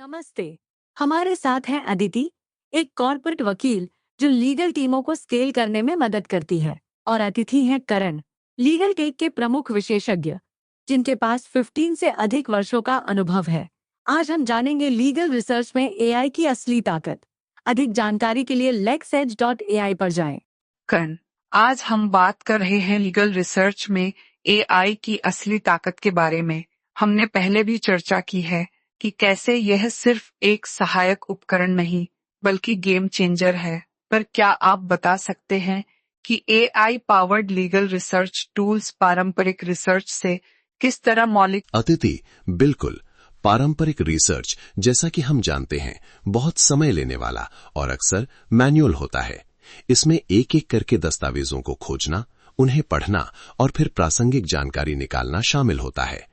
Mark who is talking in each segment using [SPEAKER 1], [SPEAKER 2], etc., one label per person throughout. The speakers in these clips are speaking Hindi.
[SPEAKER 1] नमस्ते। हमारे साथ हैं अदिति, एक कॉर्पोरेट वकील जो लीगल टीमों को स्केल करने में मदद करती है, और अतिथि हैं करण, लीगल टेक के प्रमुख विशेषज्ञ जिनके पास 15 से अधिक वर्षों का अनुभव है। आज हम जानेंगे लीगल रिसर्च में एआई की असली ताकत। अधिक जानकारी के लिए lexedge.ai पर जाएं।
[SPEAKER 2] करण, आज हम बात कर रहे हैं लीगल रिसर्च में एआई की असली ताकत के बारे में। हमने पहले भी चर्चा की है कि कैसे यह सिर्फ एक सहायक उपकरण नहीं बल्कि गेम चेंजर है। पर क्या आप बता सकते हैं कि AI powered legal research tools पारंपरिक रिसर्च से किस तरह मौलिक?
[SPEAKER 3] अतिथि, बिल्कुल। पारंपरिक रिसर्च, जैसा कि हम जानते हैं, बहुत समय लेने वाला और अक्सर मैन्युअल होता है। इसमें एक एक करके दस्तावेजों को खोजना, उन्हें पढ़ना और फिर प्रासंगिक जानकारी निकालना शामिल होता है।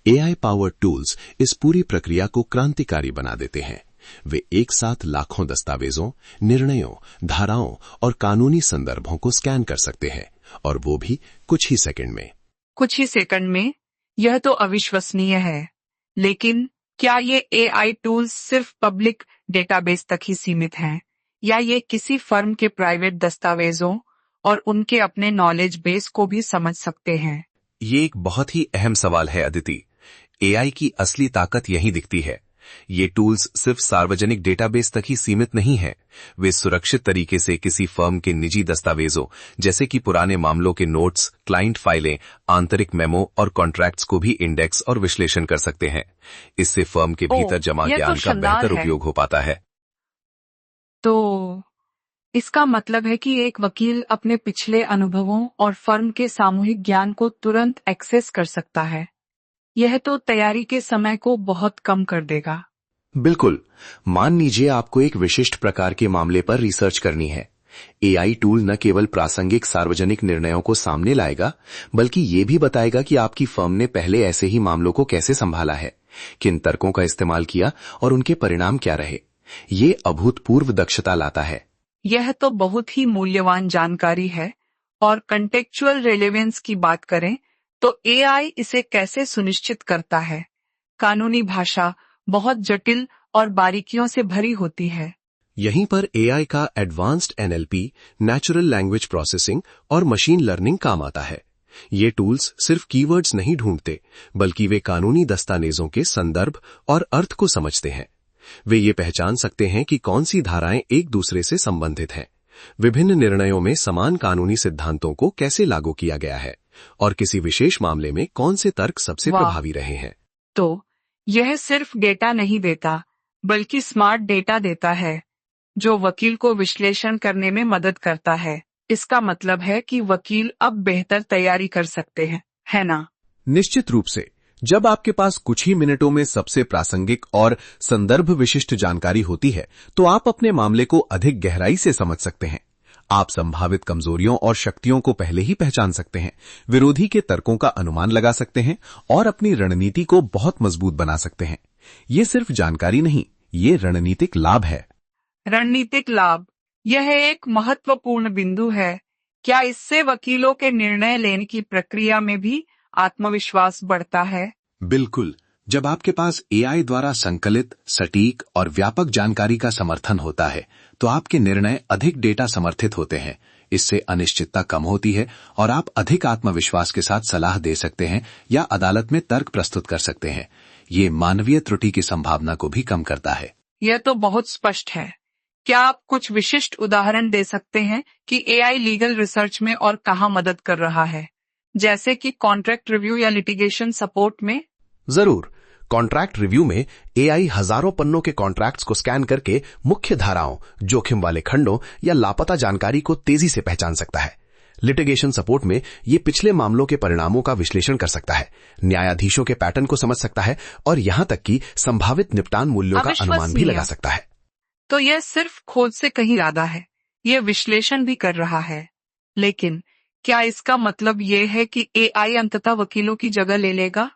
[SPEAKER 3] एआई पावर्ड टूल्स इस पूरी प्रक्रिया को क्रांतिकारी बना देते हैं। वे एक साथ लाखों दस्तावेजों, निर्णयों, धाराओं और कानूनी संदर्भों को स्कैन कर सकते हैं, और वो भी कुछ ही सेकंड में।
[SPEAKER 2] कुछ ही सेकंड में? यह तो अविश्वसनीय है। लेकिन क्या ये एआई टूल्स सिर्फ पब्लिक डेटाबेस तक ही सीमित हैं, या ये किसी फर्म के प्राइवेट दस्तावेजों और उनके अपने नॉलेज बेस को भी समझ सकते हैं?
[SPEAKER 4] ये एक बहुत ही अहम सवाल है अदिति। एआई की असली ताकत यहीं दिखती है। ये टूल्स सिर्फ सार्वजनिक डेटाबेस तक ही सीमित नहीं है। वे सुरक्षित तरीके से किसी फर्म के निजी दस्तावेजों, जैसे कि पुराने मामलों के नोट्स, क्लाइंट फाइलें, आंतरिक मेमो और कॉन्ट्रैक्ट्स को भी इंडेक्स और विश्लेषण कर सकते हैं। इससे फर्म के भीतर जमा ज्ञान का बेहतर उपयोग हो पाता है।
[SPEAKER 2] तो इसका मतलब है कि एक वकील अपने पिछले अनुभवों और फर्म के सामूहिक ज्ञान को तुरंत एक्सेस कर सकता है। यह तो तैयारी के समय को बहुत कम कर देगा।
[SPEAKER 4] बिल्कुल। मान लीजिए आपको एक विशिष्ट प्रकार के मामले पर रिसर्च करनी है। एआई टूल न केवल प्रासंगिक सार्वजनिक निर्णयों को सामने लाएगा, बल्कि ये भी बताएगा कि आपकी फर्म ने पहले ऐसे ही मामलों को कैसे संभाला है, किन तर्कों का इस्तेमाल किया और उनके परिणाम क्या रहे। ये अभूतपूर्व दक्षता लाता है।
[SPEAKER 2] यह तो बहुत ही मूल्यवान जानकारी है। और कंटेक्चुअल रेलेवेंस की बात करें तो एआई इसे कैसे सुनिश्चित करता है? कानूनी भाषा बहुत जटिल और बारीकियों से भरी होती है।
[SPEAKER 3] यहीं पर एआई का advanced NLP, natural language processing और मशीन लर्निंग काम आता है। ये टूल्स सिर्फ कीवर्ड्स नहीं ढूंढते, बल्कि वे कानूनी दस्तावेजों के संदर्भ और अर्थ को समझते हैं। वे ये पहचान सकते हैं कि कौन सी धाराएं एक दूसरे से संबंधित हैं, विभिन्न निर्णयों में समान कानूनी सिद्धांतों को कैसे लागू किया गया है, और किसी विशेष मामले में कौन से तर्क सबसे प्रभावी रहे हैं।
[SPEAKER 2] तो यह सिर्फ डेटा नहीं देता, बल्कि स्मार्ट डेटा देता है, जो वकील को विश्लेषण करने में मदद करता है। इसका मतलब है कि वकील अब बेहतर तैयारी कर सकते हैं, है ना?
[SPEAKER 3] निश्चित रूप से। जब आपके पास कुछ ही मिनटों में सबसे प्रासंगिक और संदर्भ विशिष्ट जानकारी होती है, तो आप अपने मामले को अधिक गहराई से समझ सकते हैं। आप संभावित कमजोरियों और शक्तियों को पहले ही पहचान सकते हैं, विरोधी के तर्कों का अनुमान लगा सकते हैं और अपनी रणनीति को बहुत मजबूत बना सकते हैं। ये सिर्फ जानकारी नहीं, ये रणनीतिक लाभ है।
[SPEAKER 2] रणनीतिक लाभ, यह एक महत्वपूर्ण बिंदु है। क्या इससे वकीलों के निर्णय लेने की प्रक्रिया में भी आत्मविश्वास बढ़ता है?
[SPEAKER 3] बिल्कुल। जब आपके पास एआई द्वारा संकलित, सटीक और व्यापक जानकारी का समर्थन होता है, तो आपके निर्णय अधिक डेटा समर्थित होते हैं। इससे अनिश्चितता कम होती है और आप अधिक आत्मविश्वास के साथ सलाह दे सकते हैं या अदालत में तर्क प्रस्तुत कर सकते हैं। ये मानवीय त्रुटि की संभावना को भी कम करता है।
[SPEAKER 2] यह तो बहुत स्पष्ट है। क्या आप कुछ विशिष्ट उदाहरण दे सकते हैं कि एआई लीगल रिसर्च में और कहां मदद कर रहा है, जैसे कि कॉन्ट्रैक्ट रिव्यू या लिटिगेशन सपोर्ट में?
[SPEAKER 3] जरूर। कॉन्ट्रैक्ट रिव्यू में एआई हजारों पन्नों के कॉन्ट्रैक्ट्स को स्कैन करके मुख्य धाराओं, जोखिम वाले खंडों या लापता जानकारी को तेजी से पहचान सकता है। लिटिगेशन सपोर्ट में ये पिछले मामलों के परिणामों का विश्लेषण कर सकता है, न्यायाधीशों के पैटर्न को समझ सकता है और यहां तक कि संभावित निपटान मूल्यों का अनुमान भी लगा सकता है।
[SPEAKER 2] तो यह सिर्फ खोज से कहीं ज्यादा है, यह विश्लेषण भी कर रहा है। लेकिन क्या इसका मतलब यह है कि एआई अंततः वकीलों की जगह ले लेगा?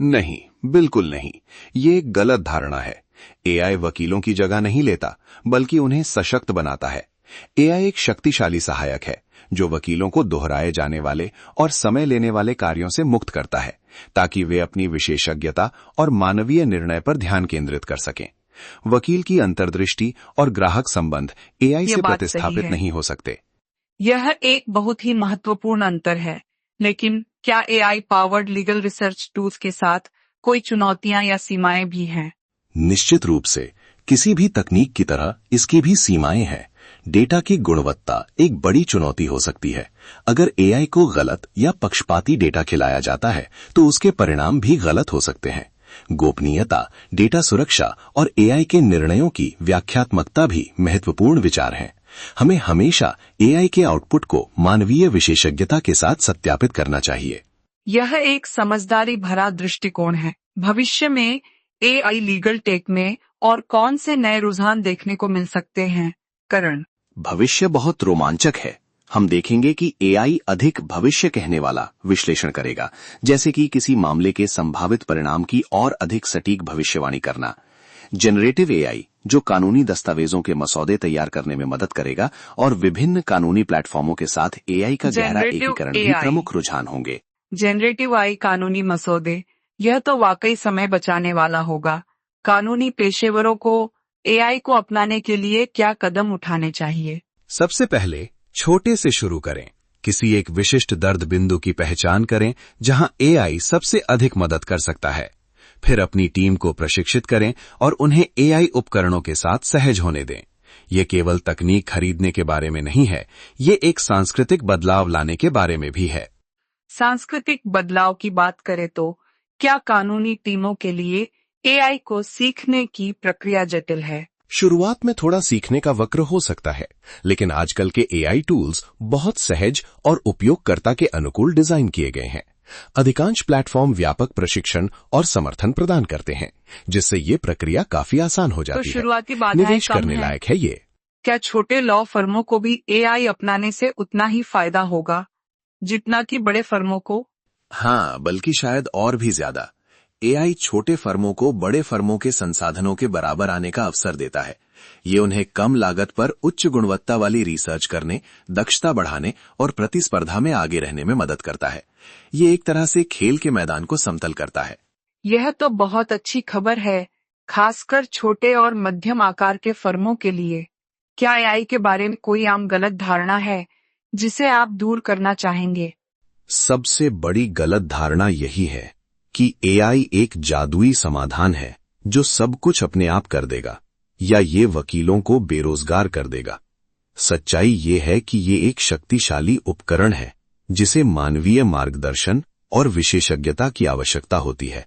[SPEAKER 3] नहीं, बिल्कुल नहीं। ये एक गलत धारणा है। एआई वकीलों की जगह नहीं लेता, बल्कि उन्हें सशक्त बनाता है। एआई एक शक्तिशाली सहायक है, जो वकीलों को दोहराए जाने वाले और समय लेने वाले कार्यों से मुक्त करता है, ताकि वे अपनी विशेषज्ञता और मानवीय निर्णय पर ध्यान केंद्रित कर सकें।
[SPEAKER 4] वकील की अंतर्दृष्टि और ग्राहक संबंध एआई
[SPEAKER 2] ये
[SPEAKER 4] से
[SPEAKER 2] बात
[SPEAKER 4] प्रतिस्थापित
[SPEAKER 2] सही है।
[SPEAKER 4] नहीं हो सकते।
[SPEAKER 2] यह एक बहुत ही महत्वपूर्ण अंतर है, लेकिन क्या AI powered legal research tools के साथ कोई चुनौतियां या सीमाएं भी हैं?
[SPEAKER 3] निश्चित रूप से किसी भी तकनीक की तरह इसकी भी सीमाएं हैं। डेटा की गुणवत्ता एक बड़ी चुनौती हो सकती है। अगर एआई को गलत या पक्षपाती डेटा खिलाया जाता है तो उसके परिणाम भी गलत हो सकते हैं। गोपनीयता, डेटा सुरक्षा और एआई के निर्णयों की व्याख्यात्मकता भी महत्वपूर्ण विचार हैं। हमें हमेशा एआई के आउटपुट को मानवीय विशेषज्ञता के साथ सत्यापित करना चाहिए।
[SPEAKER 2] यह एक समझदारी भरा दृष्टिकोण है। भविष्य में एआई लीगल टेक में और कौन से नए रुझान देखने को मिल सकते हैं? करण,
[SPEAKER 3] भविष्य बहुत रोमांचक है। हम देखेंगे कि एआई अधिक भविष्य कहने वाला विश्लेषण करेगा, जैसे कि किसी मामले के संभावित परिणाम की और अधिक सटीक भविष्यवाणी करना। जनरेटिव एआई जो कानूनी दस्तावेजों के मसौदे तैयार करने में मदद करेगा और विभिन्न कानूनी प्लेटफॉर्मों के साथ एआई का गहरा
[SPEAKER 2] Generative
[SPEAKER 3] एकीकरण भी
[SPEAKER 2] AI
[SPEAKER 3] प्रमुख रुझान होंगे।
[SPEAKER 2] जनरेटिव आई कानूनी मसौदे, यह तो वाकई समय बचाने वाला होगा। कानूनी पेशेवरों को एआई को अपनाने के लिए क्या कदम उठाने चाहिए?
[SPEAKER 4] सबसे पहले छोटे से शुरू करें। किसी एक विशिष्ट दर्द बिंदु की पहचान करें जहां एआई सबसे अधिक मदद कर सकता है। फिर अपनी टीम को प्रशिक्षित करें और उन्हें एआई उपकरणों के साथ सहज होने दें। ये केवल तकनीक खरीदने के बारे में नहीं है, ये एक सांस्कृतिक बदलाव लाने के बारे में भी है।
[SPEAKER 2] सांस्कृतिक बदलाव की बात करें तो क्या कानूनी टीमों के लिए एआई को सीखने की प्रक्रिया जटिल है?
[SPEAKER 3] शुरुआत में थोड़ा सीखने का वक्र हो सकता है, लेकिन आजकल के एआई टूल्स बहुत सहज और उपयोगकर्ता के अनुकूल डिजाइन किए गए हैं। अधिकांश प्लेटफॉर्म व्यापक प्रशिक्षण और समर्थन प्रदान करते हैं, जिससे ये प्रक्रिया काफी आसान हो
[SPEAKER 2] तो
[SPEAKER 3] जाती है।
[SPEAKER 2] शुरुआती बाधाएं
[SPEAKER 3] निवेश
[SPEAKER 2] कम
[SPEAKER 3] करने
[SPEAKER 2] हैं।
[SPEAKER 3] लायक है ये।
[SPEAKER 2] क्या छोटे लॉ फर्मों को भी एआई अपनाने से उतना ही फायदा होगा जितना कि बड़े फर्मों को?
[SPEAKER 3] हाँ, बल्कि शायद और भी ज्यादा। एआई छोटे फर्मों को बड़े फर्मों के संसाधनों के बराबर आने का अवसर देता है। ये उन्हें कम लागत पर उच्च गुणवत्ता वाली रिसर्च करने, दक्षता बढ़ाने और प्रतिस्पर्धा में आगे रहने में मदद करता है। ये एक तरह से खेल के मैदान को समतल करता है।
[SPEAKER 2] यह तो बहुत अच्छी खबर है, खासकर छोटे और मध्यम आकार के फर्मों के लिए। क्या एआई के बारे में कोई आम गलत धारणा है जिसे आप दूर करना चाहेंगे?
[SPEAKER 3] सबसे बड़ी गलत धारणा यही है कि एआई एक जादुई समाधान है जो सब कुछ अपने आप कर देगा, या ये वकीलों को बेरोजगार कर देगा। सच्चाई ये है कि ये एक शक्तिशाली उपकरण है जिसे मानवीय मार्गदर्शन और विशेषज्ञता की आवश्यकता होती है।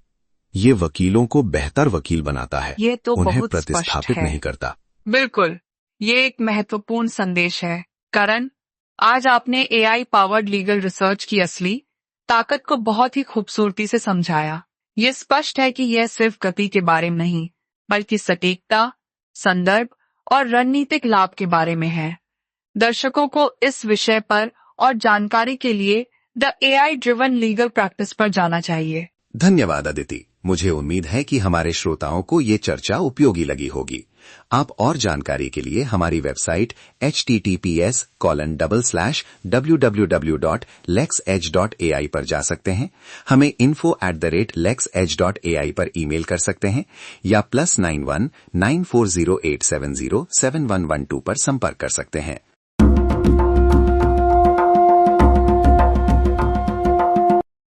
[SPEAKER 3] ये वकीलों को बेहतर वकील बनाता है,
[SPEAKER 2] ये तो
[SPEAKER 3] उन्हें
[SPEAKER 2] बहुत स्पष्ट
[SPEAKER 3] प्रतिस्थापित
[SPEAKER 2] है।
[SPEAKER 3] नहीं करता।
[SPEAKER 2] बिल्कुल, ये एक महत्वपूर्ण संदेश है। करण, आज आपने एआई पावर्ड लीगल रिसर्च की असली ताकत को बहुत ही खूबसूरती से समझाया। ये स्पष्ट है कि यह सिर्फ गति के बारे में नहीं, बल्कि सटीकता, संदर्भ और रणनीतिक लाभ के बारे में है। दर्शकों को इस विषय पर और जानकारी के लिए the AI driven legal practice पर जाना चाहिए।
[SPEAKER 4] धन्यवाद अदिति। मुझे उम्मीद है कि हमारे श्रोताओं को ये चर्चा उपयोगी लगी होगी। आप और जानकारी के लिए हमारी वेबसाइट https://www.lexedge.ai पर जा सकते हैं। हमें info@lexedge.ai पर ईमेल कर सकते हैं या +91 940870 7112 पर संपर्क कर सकते हैं।